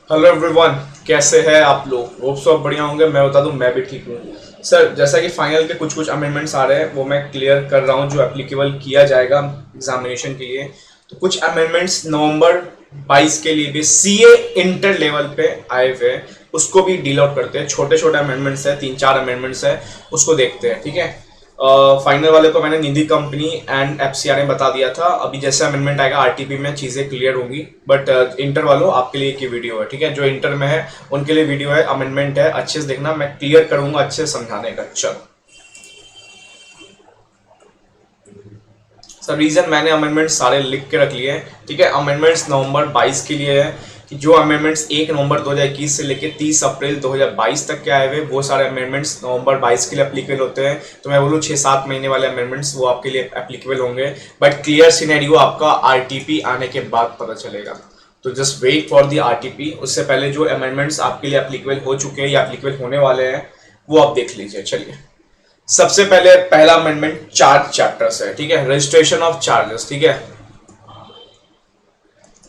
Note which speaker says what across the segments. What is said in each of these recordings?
Speaker 1: Hello everyone, कैसे हैं आप लोग? होप सब बढ़िया होंगे। मैं बता दूं, मैं भी ठीक हूँ सर। जैसा कि फाइनल के कुछ कुछ अमेंडमेंट्स आ रहे हैं वो मैं क्लियर कर रहा हूँ जो एप्लीकेबल किया जाएगा एग्जामिनेशन के लिए। तो कुछ अमेंडमेंट्स नवंबर 22 के लिए भी सीए इंटर लेवल पे आए हुए हैं, उसको भी डील आउट करते हैं। छोटे छोटे अमेंडमेंट्स है, 3-4 अमेंडमेंट्स है, उसको देखते हैं। ठीक है, फाइनल वाले को मैंने निधि कंपनी एंड एफसीआर में बता दिया था। अभी जैसे अमेंडमेंट आएगा आरटीपी में चीजें क्लियर होंगी। बट इंटर वालों आपके लिए एक ही वीडियो है, ठीक है? जो इंटर में है उनके लिए वीडियो है, अमेंडमेंट है, अच्छे से देखना, मैं क्लियर करूंगा अच्छे से समझाने का। चलो सर, रीजन मैंने अमेंडमेंट सारे लिख के रख लिए हैं। ठीक है, अमेंडमेंट्स नवंबर 22 के लिए है कि जो अमेंडमेंट्स 1 नवंबर 2021 से लेकर 30 अप्रैल 2022 तक के आए हुए वो सारे अमेंडमेंट्स नवंबर 22 के लिए एप्लीकेबल होते हैं। तो मैं बोलूँ 6-7 महीने वाले अमेंडमेंट्स वो आपके लिए एप्लीकेबल होंगे। बट क्लियर सिनेरियो आपका आरटीपी आने के बाद पता चलेगा। तो just wait for the RTP. उससे पहले जो अमेंडमेंट्स आपके लिए एप्लीकेबल हो चुके हैं या एप्लीकेबल होने वाले हैं वो आप देख लीजिए। चलिए, सबसे पहले पहला अमेंडमेंट चार्ज चैप्टर है। ठीक है, रजिस्ट्रेशन ऑफ चार्जेस। ठीक है,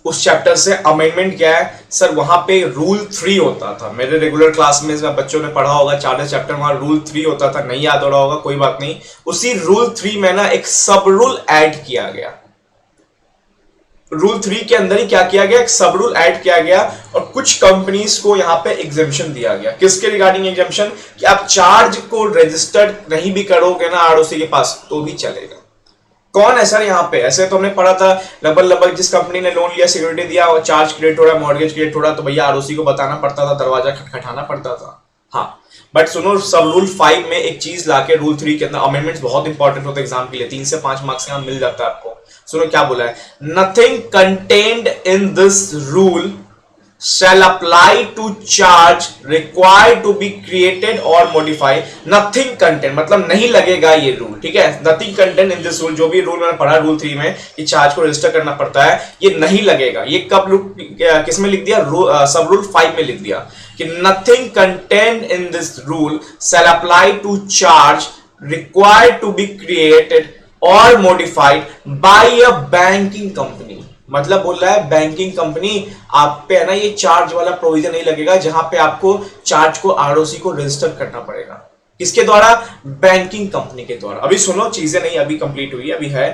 Speaker 1: उस चैप्टर से अमेंडमेंट क्या है सर? वहां पे रूल 3 होता था। मेरे रेगुलर क्लास में बच्चों ने पढ़ा होगा चार्जेस चैप्टर, वहां रूल 3 होता था। नहीं याद हो रहा होगा, कोई बात नहीं। उसी रूल 3 में ना एक सब रूल ऐड किया गया। रूल 3 के अंदर ही क्या किया गया, एक सब रूल ऐड किया गया और कुछ कंपनीज को यहां पे एग्जेम्पशन दिया गया। किसके रिगार्डिंग एग्जेम्पशन? कि आप चार्ज को रजिस्टर्ड नहीं भी करोगे ना आरओसी के पास तो भी चलेगा। कौन है सर यहाँ पे? ऐसे तो हमने पढ़ा था लगभग जिस कंपनी ने लोन लिया, सिक्योरिटी दिया और चार्ज क्रिएट हो रहा है, मॉर्गेज क्रिएट हो रहा है, तो भैया आरओसी को बताना पड़ता था, दरवाजा खटखटाना पड़ता था। हाँ, बट सुनो, सब रूल 5 में एक चीज लाके रूल 3 के अंदर अमेंडमेंट्स बहुत इंपॉर्टेंट होते हैं एग्जाम के लिए। 3 से 5 मार्क्स यहाँ मिल जाता है आपको। सुनो क्या बोला है, nothing contained in this rule shall apply to charge required to be created or modify. Nothing content मतलब नहीं लगेगा ये रूल। ठीक है, nothing content in this rule, जो भी रूल मैंने पढ़ा रूल 3 में कि चार्ज को रजिस्टर करना पड़ता है, ये नहीं लगेगा। ये कब किस में लिख दिया? सब रूल 5 में लिख दिया कि nothing content in this rule shall apply to charge required to be created or modified by a banking company। मतलब बोल रहा है बैंकिंग कंपनी आप पे है ना, ये चार्ज वाला प्रोविजन नहीं लगेगा जहां पे आपको चार्ज को आरओसी को रजिस्टर करना पड़ेगा। किसके द्वारा? बैंकिंग कंपनी के द्वारा। अभी सुनो, चीजें नहीं अभी कंप्लीट हुई, अभी है।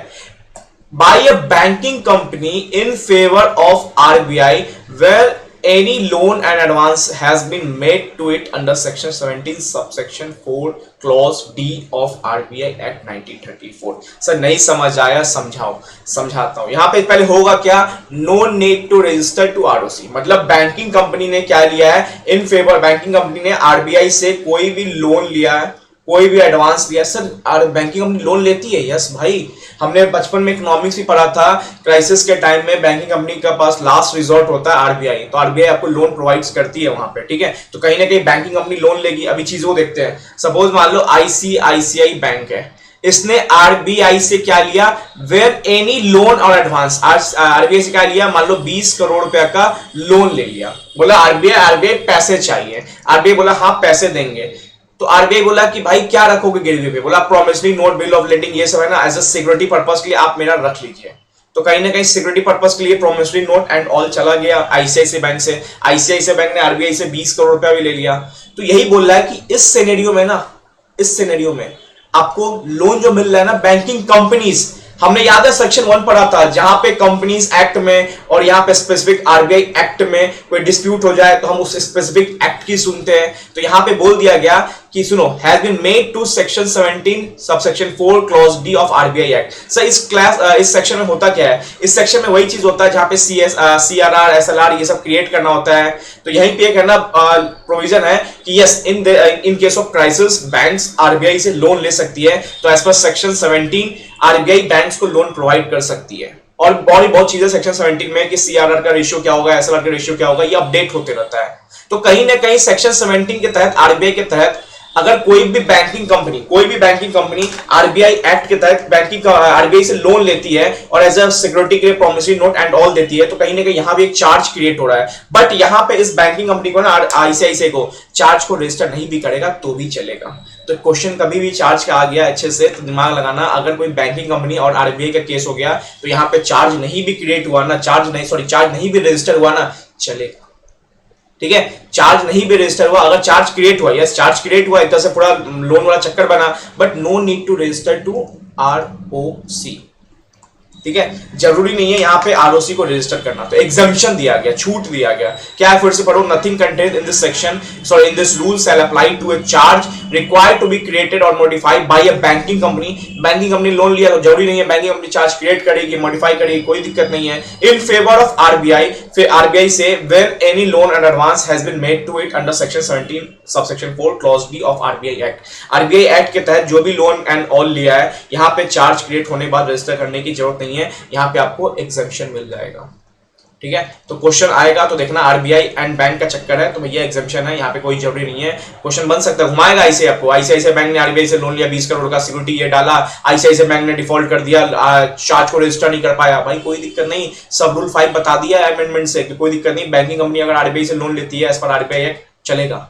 Speaker 1: By a banking company in favour of RBI where any loan and advance has been made to it under section 17 subsection 4 clause D of RBI Act 1934। Sir नहीं समझ आया, समझाता हूं। यहां पे पहले होगा क्या, no need to register to ROC. मतलब बैंकिंग कंपनी ने क्या लिया है इन फेवर, बैंकिंग कंपनी ने आरबीआई से कोई भी लोन लिया है, कोई भी एडवांस लिया। सर बैंकिंग कंपनी लोन लेती है? यस भाई, हमने बचपन में इकोनॉमिक्स भी पढ़ा था। क्राइसिस के टाइम में बैंकिंग कंपनी के पास लास्ट रिजॉर्ट होता है आरबीआई, तो आरबीआई आपको लोन प्रोवाइड्स करती है वहां पे। ठीक है, तो कहीं ना कहीं बैंकिंग कंपनी लोन लेगी। अभी चीजों देखते हैं। सपोज मान लो आईसीआईसीआई बैंक है, इसने आरबीआई से क्या लिया, वेयर एनी लोन और एडवांस। आरबीआई से क्या लिया, मान लो 20 करोड़ रुपया का लोन ले लिया। बोला आरबीआई पैसे चाहिए। आरबीआई बोला हाँ पैसे देंगे। तो आरबीआई बोला कि भाई क्या रखोगे गिरवी पे? बोला promissory note, bill of lending, ये सब है ना एज अ सिक्योरिटी पर्पस के लिए आप मेरा रख लीजिए। तो कहीं ना कहीं सिक्योरिटी पर्पस के लिए प्रॉमिसरी नोट एंड ऑल चला गया आईसीआईसीआई बैंक से। आईसीआईसीआई बैंक ने आरबीआई से 20 करोड़ रुपया भी ले लिया। तो यही बोल रहा है कि इस सिनेरियो में ना, इस सिनेरियो में आपको लोन जो मिल रहा है ना बैंकिंग कंपनीज, हमने याद है सेक्शन 1 पढ़ा था जहां पे कंपनीज एक्ट में और यहां पे स्पेसिफिक आरबीआई एक्ट में कोई डिस्प्यूट हो जाए तो हम उस स्पेसिफिक एक्ट की सुनते हैं। तो यहां पे बोल दिया गया कि सुनो, has been made to section 17 subsection 4 clause D of RBI act. Sir इस सेक्शन में होता क्या है? इस सेक्शन में वही चीज होता है जहां पे सीआरआर एसएलआर ये सब क्रिएट करना होता है। तो यहीं पे एक है ना प्रोविजन है कि yes in case of crisis banks RBI से लोन ले सकती है। तो as per section 17 RBI banks को लोन प्रोवाइड कर सकती है। और बहुत चीजें सेक्शन 17 में कि सीआरआर का रेशियो क्या होगा, एसएलआर का रेशियो क्या होगा, ये अपडेट होते रहता है। तो कहीं ना कहीं सेक्शन 17 के तहत आरबीआई के तहत अगर कोई भी बैंकिंग कंपनी आरबीआई एक्ट के तहत बैंकिंग आरबीआई से लोन लेती है और एज अ सिक्योरिटी के लिए प्रॉमिसरी नोट एंड ऑल देती है, तो कहीं ना कहीं यहां भी एक चार्ज क्रिएट हो रहा है। बट यहां पे इस बैंकिंग कंपनी को ना आईसीआईसीआई को चार्ज को रजिस्टर नहीं भी करेगा तो भी चलेगा। तो क्वेश्चन कभी भी चार्ज का आ गया अच्छे से तो दिमाग लगाना, अगर कोई बैंकिंग कंपनी और आरबीआई का केस हो गया तो यहाँ पे चार्ज नहीं भी क्रिएट हुआ ना, चार्ज नहीं भी रजिस्टर हुआ ना, चलेगा। ठीक है, चार्ज नहीं भी रजिस्टर हुआ, अगर चार्ज क्रिएट हुआ, यस चार्ज क्रिएट हुआ, एक तरह से पूरा लोन वाला चक्कर बना, but no need to register to ROC. ठीक है, जरूरी नहीं है यहाँ पे आरओसी को रजिस्टर करना, तो एग्जम्पशन दिया गया, छूट दिया गया। क्या है, फिर से पढ़ो, nothing contain in this section sorry in this rule shall apply to a charge required to be created और modified by a banking company. Banking company loan लिया तो जरूरी नहीं है बैंकिंग कंपनी चार्ज क्रिएट करेगी, मॉडिफाई करेगी, कोई दिक्कत नहीं है। इन फेवर ऑफ आरबीआई, फिर आरबीआई से when any loan and advance has been made to it under section 17 subsection 4 clause D of RBI act. RBI act के तहत जो भी लोन एंड ऑल लिया है, यहाँ पे चार्ज क्रिएट होने के बाद रजिस्टर करने की जरूरत नहीं है, यहाँ पे आपको एग्जेम्पशन मिल जाएगा। ठीक है, तो क्वेश्चन आएगा तो देखना, आरबीआई एंड बैंक का चक्कर है तो भैया एग्जेम्पशन है, यहाँ पे कोई जरूरी नहीं है। क्वेश्चन बन सकता है, घुमाएगा ऐसे आपको, आईसीआईसीआई बैंक ने आरबीआई से लोन लिया 20 करोड़ का, सिक्योरिटी ये डाला, आईसीआईसीआई बैंक ने डिफॉल्ट कर दिया, चार्ज को रजिस्टर नहीं कर पाया, भाई कोई दिक्कत नहीं, सब रूल 5 बता दिया है अमेंडमेंट से, कोई दिक्कत नहीं। बैंकिंग कंपनी अगर आरबीआई से लोन लेती है एज पर आरबीआई एक्ट चलेगा।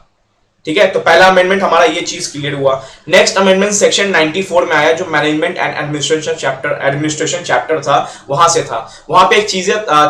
Speaker 1: ठीक है, तो पहला अमेंडमेंट हमारा ये चीज क्लियर हुआ। नेक्स्ट अमेंडमेंट सेक्शन 94 में आया, जो मैनेजमेंट एंड एडमिनिस्ट्रेशन चैप्टर था, वहां से था। वहां पे एक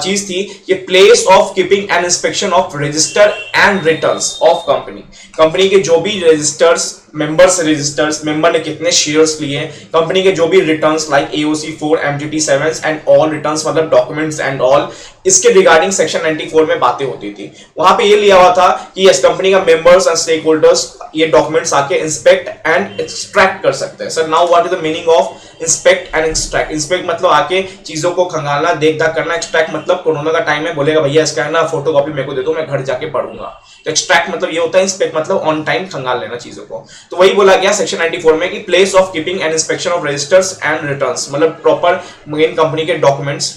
Speaker 1: चीज थी कि place of keeping and inspection of register and returns of company के जो भी रजिस्टर्स, मेंबर ने कितने शेयर्स लिए, कंपनी के जो भी returns like AOC 4, MGT 7 and all returns, मतलब डॉक्यूमेंट्स एंड ऑल, इसके रिगार्डिंग सेक्शन 94 में बातें होती थी। वहां पे ये लिया हुआ था कि यस कंपनी का मेंबर्स एंड स्टेक होल्डर्स ये डॉक्यूमेंट्स आके इंस्पेक्ट एंड एक्सट्रैक्ट कर सकते हैं। Sir now what is the meaning of inspect and extract? Inspect मतलब आके चीजों को खंगालना, देख दाख करना। एक्सट्रैक्ट मतलब कोरोना का टाइम है, बोलेगा भैया इसका है ना फोटोकॉपी मेरे को दे दो, मैं घर जाके पढ़ूंगा। तो एक्सट्रैक्ट मतलब ये होता है, इंस्पेक्ट मतलब ऑन टाइम खंगाल लेना चीजों को। तो वही बोला गया सेक्शन 94 में कि place of keeping and inspection of registers and returns, मतलब प्रॉपर मेन कंपनी के डॉक्यूमेंट्स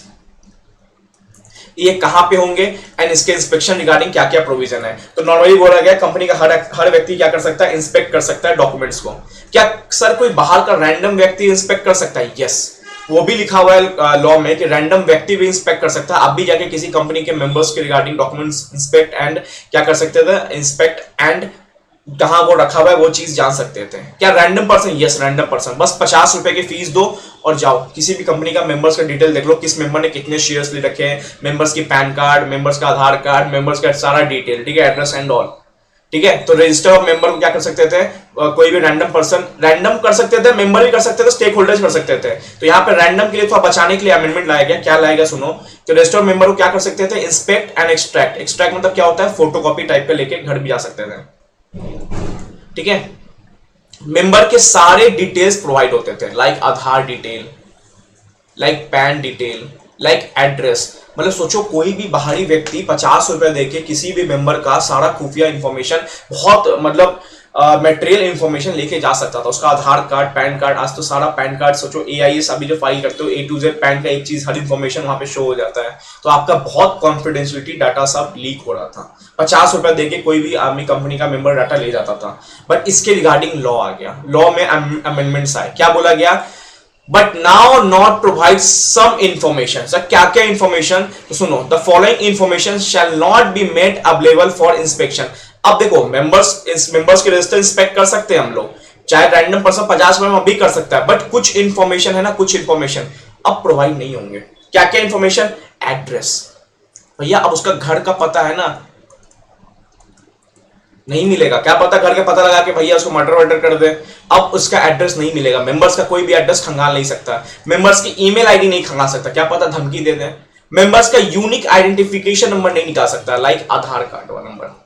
Speaker 1: ये कहां पे होंगे एंड इसके इंस्पेक्शन रिगार्डिंग क्या क्या प्रोविजन है। तो नॉर्मली बोला गया कंपनी का हर व्यक्ति क्या कर सकता है, इंस्पेक्ट कर सकता है डॉक्यूमेंट्स को। क्या सर कोई बाहर का रैंडम व्यक्ति इंस्पेक्ट कर सकता है? यस, वो भी लिखा हुआ है लॉ में कि रैंडम व्यक्ति भी इंस्पेक्ट कर सकता है। आप भी जाके किसी कंपनी के मेंबर्स के रिगार्डिंग डॉक्यूमेंट्स इंस्पेक्ट एंड क्या कर सकते थे, इंस्पेक्ट एंड कहां वो रखा हुआ है वो चीज जान सकते थे। क्या random person? Yes random person. बस 50 रुपए की फीस दो और जाओ किसी भी कंपनी का मेंबर्स का डिटेल देख लो, किस मेंबर ने कितने शेयर्स ले रखे हैं, मेंबर्स की पैन कार्ड, मेंबर्स का आधार कार्ड, मेंबर्स का सारा डिटेल, ठीक है, एड्रेस एंड ऑल। ठीक है, तो रजिस्टर ऑफ मेंबर को क्या कर सकते थे, कोई भी रैंडम पर्सन रैंडम कर सकते थे, मेंबर भी कर सकते थे, स्टेक होल्डर्स कर सकते थे। तो यहाँ पे रैंडम के लिए थोड़ा बचाने के लिए अमेंडमेंट लाया गया। क्या लाया गया सुनो, तो रजिस्टर ऑफ मेंबर को क्या कर सकते थे, इंस्पेक्ट एंड एक्सट्रैक्ट। एक्सट्रैक्ट मतलब क्या होता है, फोटोकॉपी टाइप का लेके घर भी जा सकते थे। ठीक है, मेंबर के सारे डिटेल्स प्रोवाइड होते थे, like Aadhaar detail, like PAN detail, like address. मतलब सोचो कोई भी बाहरी व्यक्ति 50 रुपए देके किसी भी मेंबर का सारा खुफिया इंफॉर्मेशन, बहुत मतलब मटेरियल इंफॉर्मेशन लेके जा सकता था। उसका आधार कार्ड, पैन कार्ड, आज तो सारा पैन कार्ड सोचो एआईएस अभी जो फाइल करते हो A to Z पैन का एक चीज, हर इंफॉर्मेशन वहां पे शो हो जाता है। तो आपका बहुत कॉन्फिडेंशियलिटी डाटा सब लीक हो रहा था। 50 रुपए देके कोई भी आर्मी कंपनी का मेंबर डाटा ले जाता था। बट इसके रिगार्डिंग लॉ आ गया, लॉ में अमेंडमेंट्स आए। क्या बोला गया, but now not provide some information. Sir क्या क्या इंफॉर्मेशन, तो सुनो, the following information shall not be made available for inspection. अब देखो मेंबर्स के रजिस्टर इंस्पेक्ट कर सकते हैं हम लोग, चाहे रैंडम पर्सन 50 रुपए में भी कर सकता है, बट कुछ इंफॉर्मेशन है ना, कुछ इंफॉर्मेशन अब प्रोवाइड नहीं होंगे। क्या क्या इंफॉर्मेशन, एड्रेस, भैया अब उसका घर का पता है ना, नहीं मिलेगा। क्या पता घर का पता लगा के भैया उसको मर्डर वर्डर कर दे, अब उसका एड्रेस नहीं मिलेगा। मेंबर्स का कोई भी एड्रेस खंगाल नहीं सकता, मेंबर्स की ईमेल आईडी नहीं खंगाल सकता, क्या पता धमकी दे दे। मेंबर्स का यूनिक आइडेंटिफिकेशन नंबर नहीं निकाल सकता, लाइक आधार कार्ड वाला नंबर।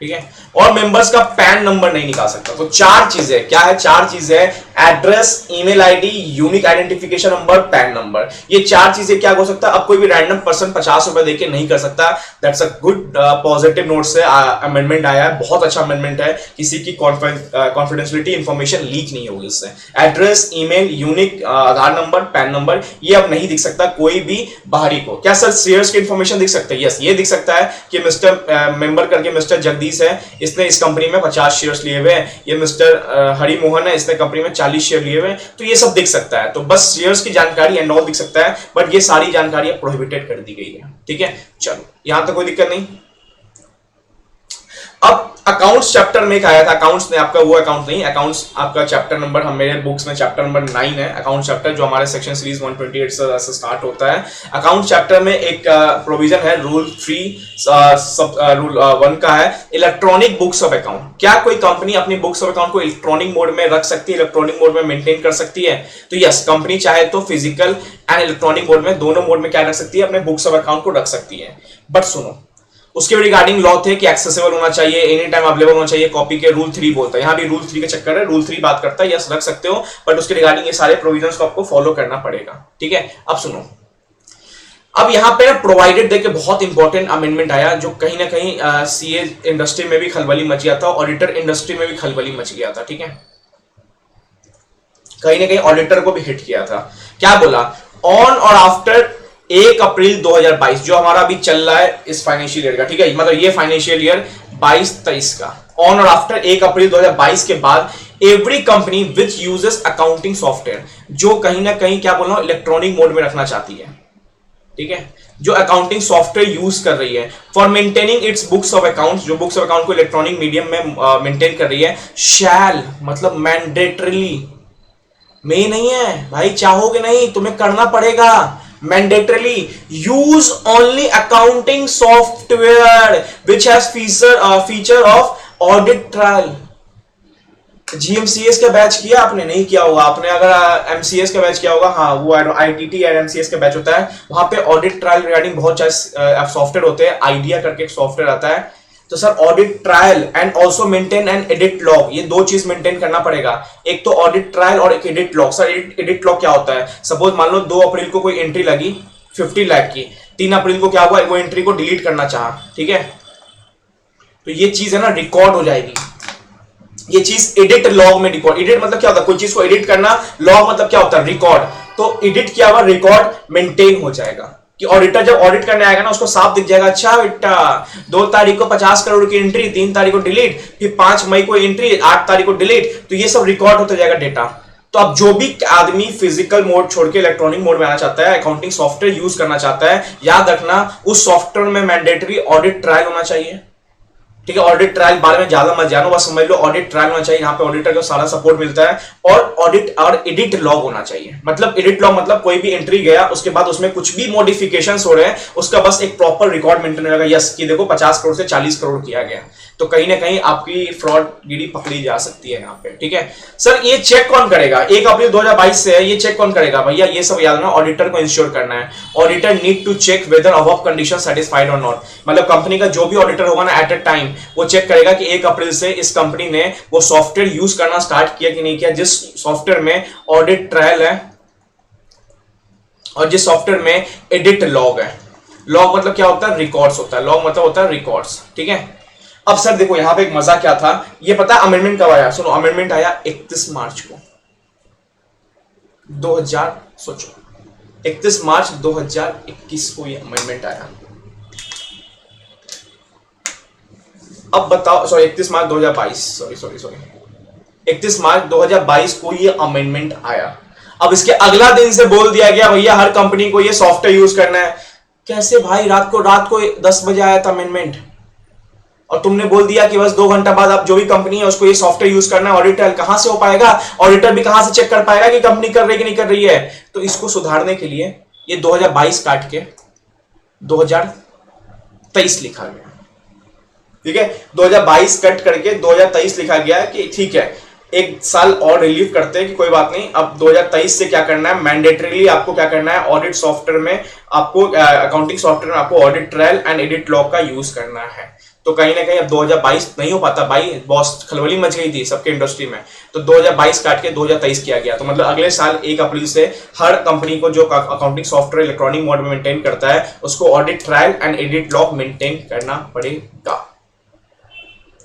Speaker 1: ठीक है, और मेंबर्स का पैन नंबर नहीं निकाल सकता। तो 4 चीजें, क्या है, 4 चीजें, address, email ID, unique identification number, pan number. ये 4 चीजें क्या हो सकता है, अब कोई भी रैंडम पर्सन 50 रुपए देके नहीं कर सकता। That's a good positive note से अमेंडमेंट आया है, बहुत अच्छा अमेंडमेंट है। किसी की कॉन्फिडेंशियलिटी इंफॉर्मेशन लीक नहीं होगी इससे। एड्रेस, ईमेल, यूनिक आधार नंबर, पैन नंबर, ये अब नहीं दिख सकता कोई भी बाहरी को। क्या सर शेयर्स की इंफॉर्मेशन दिख सकता है? यस, ये दिख सकता है कि मिस्टर मेंबर करके मिस्टर जगदीश है, इसने इस कंपनी में 50 शेयर्स लिए हुए हैं। ये मिस्टर हरिमोहन है, इसने कंपनी में 40 शेयर लिए हुए हैं। तो ये सब दिख सकता है। तो बस शेयर्स की जानकारी एंड ऑल दिख सकता है, बट ये सारी जानकारी प्रोहिबिटेड कर दी गई है। ठीक है, चलो यहां तक कोई दिक्कत नहीं। अब अकाउंट्स चैप्टर में एक आया था, अकाउंट्स ने आपका वो अकाउंट नहीं, अकाउंट्स आपका चैप्टर नंबर, हम मेरे बुक्स में चैप्टर नंबर 9 है अकाउंट चैप्टर, जो हमारे सेक्शन सीरीज 128 से स्टार्ट होता है। अकाउंट चैप्टर में एक प्रोविजन है रूल 1 का है, इलेक्ट्रॉनिक बुक्स ऑफ अकाउंट। क्या कोई कंपनी अपनी बुक्स ऑफ अकाउंट को इलेक्ट्रॉनिक मोड में रख सकती है, इलेक्ट्रॉनिक मोड में मेंटेन कर सकती है? तो यस, कंपनी चाहे तो फिजिकल एंड इलेक्ट्रॉनिक मोड में, दोनों मोड में क्या रख सकती है, अपने बुक्स ऑफ अकाउंट को रख सकती है। बट सुनो, उसके रिगार्डिंग लॉ थे कि एक्सेसिबल होना चाहिए, एनी टाइम अवेलेबल होना चाहिए, कॉपी के रूल 3 बोलता है, यहां भी रूल 3 का चक्कर है, रूल 3 बात करता है, यस रख सकते हो, बट उसके रिगार्डिंग ये सारे प्रोविजंस को आपको फॉलो करना पड़ेगा। ठीक है, अब सुनो, अब यहां पे प्रोवाइडेड देख के बहुत इंपॉर्टेंट अमेंडमेंट आया, जो कहीं ना कहीं सीए इंडस्ट्री में भी खलबली मच गया था, ऑडिटर इंडस्ट्री में भी खलबली मच गया था। ठीक है, कहीं ना कहीं ऑडिटर को भी हिट किया था। क्या बोला? ऑन और आफ्टर 1 अप्रैल 2022, जो हमारा अभी चल रहा है इस फाइनेंशियल ईयर का, ठीक है, मतलब ये फाइनेंशियल ईयर 22-23 का, ऑन और आफ्टर 1 अप्रैल 2022 के बाद every company which uses accounting software, जो कहीं ना कहीं क्या बोल रहा हूं, इलेक्ट्रॉनिक मोड में रखना चाहती है, ठीक है, जो अकाउंटिंग सॉफ्टवेयर यूज कर रही है for maintaining it's books of account, जो बुक्स ऑफ अकाउंट को इलेक्ट्रॉनिक मीडियम में मेंटेन कर रही है, शैल मतलब मैंडेटरीली, में नहीं है भाई, चाहोगे नहीं, तुम्हें करना पड़ेगा, mandatorily use only accounting software which has feature of audit trial. GMCS का बैच किया आपने? नहीं किया होगा आपने, अगर एमसीएस का बैच किया होगा, हाँ वो आईटीटी एंड एमसीएस का बैच होता है, वहां पे ऑडिट ट्रायल रिगार्डिंग बहुत सारे सॉफ्टवेयर होते हैं, आइडिया करके एक सॉफ्टवेयर आता है, तो sir audit trial and also maintain and edit log, ये दो चीज मेंटेन करना पड़ेगा, एक तो ऑडिट ट्रायल और एक edit log. Sir edit log क्या होता है? सपोज मान लो 2 अप्रैल को कोई एंट्री लगी 50 लाख की, 3 अप्रैल को क्या हुआ, वो एंट्री को डिलीट करना चाहा, ठीक है, तो ये चीज है ना रिकॉर्ड हो जाएगी, ये चीज एडिट लॉग में रिकॉर्ड। एडिट मतलब क्या होता है? कोई चीज को एडिट करना, लॉग मतलब क्या होता है? रिकॉर्ड। तो एडिट किया हुआ रिकॉर्ड मेंटेन हो जाएगा, कि ऑडिटर जब ऑडिट करने आएगा ना, उसको साफ दिख जाएगा, अच्छा बेटा 2 तारीख को 50 करोड़ की एंट्री, 3 तारीख को डिलीट, फिर 5 मई को एंट्री, 8 तारीख को डिलीट, तो ये सब रिकॉर्ड होता जाएगा डेटा। तो अब जो भी आदमी फिजिकल मोड छोड़ के इलेक्ट्रॉनिक मोड में आना चाहता है, अकाउंटिंग सॉफ्टवेयर यूज करना चाहता है, याद रखना उस सॉफ्टवेयर में मैंडेटरी ऑडिट ट्रायल होना चाहिए, ठीक है। ऑडिट ट्रायल बारे में ज्यादा मत जानो, बस समझ लो ऑडिट ट्रायल होना चाहिए, यहाँ पे ऑडिटर को सारा सपोर्ट मिलता है, और ऑडिट और एडिट लॉग होना चाहिए। मतलब एडिट लॉग मतलब कोई भी एंट्री गया, उसके बाद उसमें कुछ भी मॉडिफिकेशंस हो रहे हैं, उसका बस एक प्रॉपर रिकॉर्ड मेंटेन रहेगा, यस कि देखो 50 करोड़ से 40 करोड़ किया गया, तो कहीं ना कहीं आपकी फ्रॉड गिरी पकड़ी जा सकती है यहाँ पे, ठीक है। सर ये चेक कौन करेगा? 1 अप्रैल 2022 से है, ये चेक कौन करेगा भैया? ये सब याद रखना, ऑडिटर को इंश्योर करना है। Auditor need to check whether above condition satisfied और नॉट, मतलब कंपनी का जो भी ऑडिटर होगा ना एट अ टाइम, वो चेक करेगा कि 1 अप्रैल से इस कंपनी ने वो सॉफ्टवेयर यूज करना स्टार्ट किया कि नहीं किया, जिस सॉफ्टवेयर में ऑडिट ट्रायल है और जिस सॉफ्टवेयर में एडिट लॉग है। लॉग मतलब क्या होता है? रिकॉर्ड्स होता है, लॉग मतलब होता है रिकॉर्ड्स, ठीक है। अब सर देखो यहां पे एक मजा क्या था, ये पता है अमेंडमेंट कब आया? सुनो, अमेंडमेंट आया 31 मार्च को 2000, सोचो 31 मार्च 2021 को ये अमेंडमेंट आया। अब बताओ, सॉरी 31 मार्च 2022, सॉरी 31 मार्च 2022 को ये अमेंडमेंट आया। अब इसके अगला दिन से बोल दिया गया भैया हर कंपनी को ये सॉफ्टवेयर यूज करना है। कैसे भाई? रात को 10 बजे आया था अमेंडमेंट, और तुमने बोल दिया कि बस 2 घंटा बाद आप जो भी कंपनी है उसको ये सॉफ्टवेयर यूज करना है। ऑडिटर कहां से हो पाएगा? ऑडिटर भी कहां से चेक कर पाएगा कि कंपनी कर रही कि नहीं कर रही है? तो इसको सुधारने के लिए ये 2022 काट के 2023 लिखा गया, ठीक है। 2022 कट करके 2023 लिखा गया कि ठीक है, 1 साल और रिलीव करते हैं कि कोई बात नहीं। अब 2023 से क्या करना है, मैंडेटरीली आपको क्या करना है, ऑडिट सॉफ्टवेयर में आपको अकाउंटिंग सॉफ्टवेयर में आपको audit trial and edit log का यूज करना है। तो कहीं ना कहीं अब 2022 नहीं हो पाता भाई, बॉस खलबली मच गई थी सबके इंडस्ट्री में, तो 2022 काट के 2023 किया गया। तो मतलब अगले साल 1 अप्रैल से हर कंपनी को जो अकाउंटिंग सॉफ्टवेयर इलेक्ट्रॉनिक मोड में मेंटेन करता है उसको audit trial and edit log maintain करना पड़ेगा।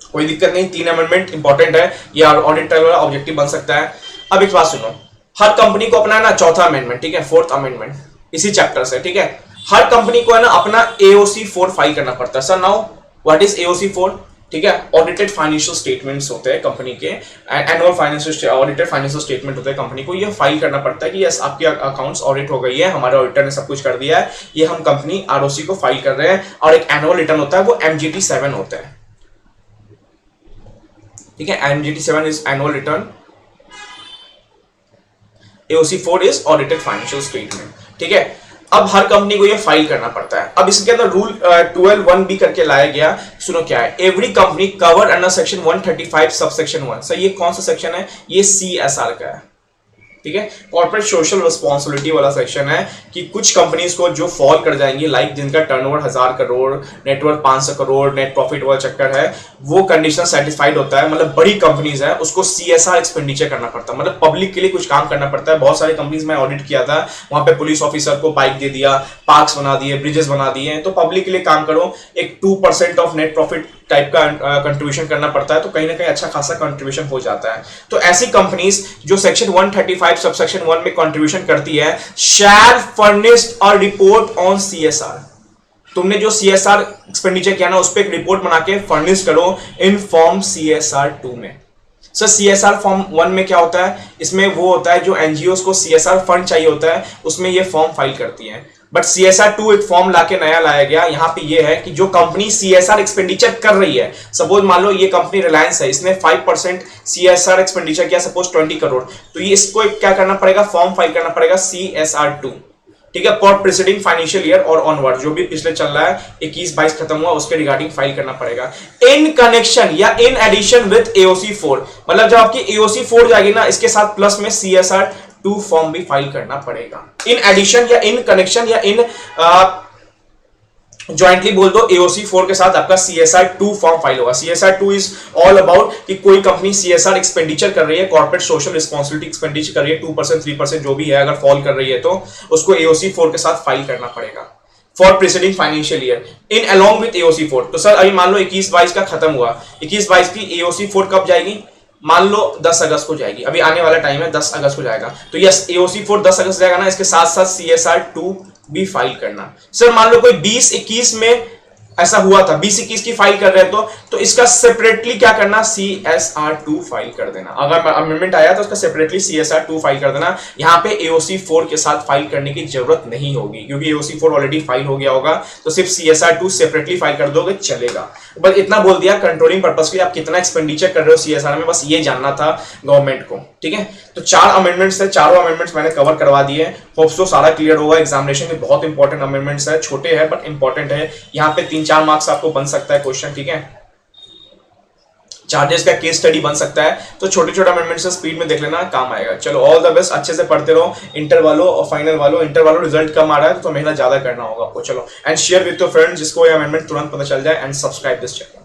Speaker 1: कोई दिक्कत नहीं, 3 अमेंडमेंट इंपॉर्टेंट है, ये ऑडिट ट्रायल वाला ऑब्जेक्टिव बन सकता है। अब एक बात सुनो, हर कंपनी को अपना ना चौथा अमेंडमेंट, ठीक है, 4th अमेंडमेंट इसी चैप्टर से, ठीक है। हर कंपनी को है ना अपना AOC 4 फाइल करना पड़ता है। Sir now what is AOC 4? ठीक है, ऑडिटेड फाइनेंशियल स्टेटमेंट्स होते हैं कंपनी के, annual financial audited financial statement होते हैं कंपनी को, ये फाइल करना पड़ता है कि यस आपकी अकाउंट्स ऑडिट हो गई है, हमारे ऑडिटर ने सब कुछ कर दिया है, ये हम कंपनी ROC को फाइल कर रहे हैं। और एक एनुअल रिटर्न होता है, वो MGT 7 होता है। ठीक है, NGT7 is annual return, AOC4 is audited financial statement. ठीक है, अब हर कंपनी को ये फाइल करना पड़ता है। अब इसके अंदर रूल 12(1)(b) करके लाया गया। सुनो क्या है, every company cover under section 135 subsection 1। Sir ये कौन सा सेक्शन है, ये CSR का है। ठीक है, कॉर्पोरेट सोशल रिस्पॉन्सिबिलिटी वाला सेक्शन है कि कुछ कंपनीज को जो फॉल कर जाएंगी, लाइक जिनका turnover 1000 crore, net worth 500 crore, net profit वाला चक्कर है, वो कंडीशन सेटिस्फाइड होता है, मतलब बड़ी कंपनीज है, उसको CSR एक्सपेंडिचर करना पड़ता है, मतलब पब्लिक के लिए कुछ काम करना पड़ता है। बहुत सारी कंपनीज में ऑडिट किया था, वहां पे पुलिस ऑफिसर को बाइक दे दिया, पार्क्स बना दिए, ब्रिजेस बना दिए, तो पब्लिक के लिए काम करो, एक 2% ऑफ नेट प्रॉफिट टाइप का कंट्रीब्यूशन करना पड़ता है, तो कहीं ना कहीं अच्छा खासा कंट्रीब्यूशन हो जाता है। तो ऐसी कंपनीज जो सेक्शन 135 सबसेक्शन 1 में कंट्रीब्यूशन करती है, शैल furnish a report on CSR। तुमने जो CSR एक्सपेंडिचर किया ना, उस पर एक रिपोर्ट बना के फर्निश करो इन फॉर्म CSR 2 में। सर CSR फॉर्म 1 में क्या होता है, इसमें वो होता है जो NGOs को CSR फंड चाहिए होता है, उसमें ये फॉर्म फाइल करती है। बट CSR 2 एक फॉर्म लाके नया लाया गया, यहां पे ये है कि जो कंपनी CSR एक्सपेंडिचर कर रही है, सपोज मान लो ये कंपनी रिलायंस है, इसने 5% CSR एक्सपेंडिचर किया, सपोज 20 करोड़, तो ये इसको क्या करना पड़ेगा, फॉर्म फाइल करना पड़ेगा CSR 2। ठीक है, फॉर प्रीसीडिंग फाइनेंशियल ईयर और ऑनवर्ड, जो भी पिछले चल रहा है 21-22 खत्म हुआ, उसके रिगार्डिंग फाइल करना पड़ेगा इन कनेक्शन या इन एडिशन विद AOC4। मतलब जब आपकी AOC4 जाएगी ना, इसके साथ प्लस में CSR 2 फॉर्म भी फाइल करना पड़ेगा। इन एडिशन या इन कनेक्शन या इन ज्वाइंटली बोल दो, AOC4 के साथ आपका CSR 2 फॉर्म फाइल होगा। CSR 2 इज ऑल अबाउट कि कोई कंपनी CSR एक्सपेंडिचर कर रही है, कॉर्पोरेट सोशल रिस्पॉन्सिबिलिटी एक्सपेंडिचर कर रही है, 2% 3% जो भी है, अगर फॉल कर रही है तो उसको AOC4 के साथ फाइल करना पड़ेगा for preceding financial year in along with AOC4। तो सर अभी मान लो 21-22 का खत्म हुआ, 21-22 की AOC4 कब जाएगी, मान लो 10 अगस्त को जाएगी, अभी आने वाला टाइम है, 10 अगस्त को जाएगा, तो यस AOC4 10 अगस्त जाएगा ना, इसके साथ साथ CSR 2 भी फाइल करना। सर मान लो कोई 20-21 में ऐसा हुआ था, 20-21 की फाइल कर रहे हैं तो इसका सेपरेटली क्या करना, CSR 2 फाइल कर देना। अगर अमेंडमेंट आया तो उसका सेपरेटली CSR 2 फाइल कर देना। यहां पे AOC4 के साथ फाइल करने की जरूरत नहीं होगी, क्योंकि AOC4 ऑलरेडी फाइल हो गया होगा, तो सिर्फ CSR 2 सेपरेटली फाइल कर दोगे चलेगा। बस इतना बोल दिया, कंट्रोलिंग पर्पस के लिए आप कितना एक्सपेंडिचर कर रहे हो CSR में, बस ये जानना था गवर्नमेंट को। ठीक है, तो 4 अमेंडमेंट्स थे, चारों अमेंडमेंट्स मैंने कवर करवा दिए। होप सो सारा क्लियर होगा। एग्जामिनेशन में बहुत इंपॉर्टेंट अमेंडमेंट्स है, छोटे हैं बट इंपॉर्टेंट है। यहाँ पे 3-4 मार्क्स आपको बन सकता है क्वेश्चन। ठीक है, चार्जेस का केस स्टडी बन सकता है, तो छोटे छोटे अमेंडमेंट से स्पीड में देख लेना, काम आएगा। चलो ऑल द बेस्ट, अच्छे से पढ़ते रहो। इंटर वालों और फाइनल वालों, इंटर वालों रिजल्ट कम आ रहा है तो मेहनत ज्यादा करना होगा आपको। चलो and share with your friends जिसको ये अमेंडमेंट तुरंत पता चल जाए, एंड सब्सक्राइब दिस चैनल।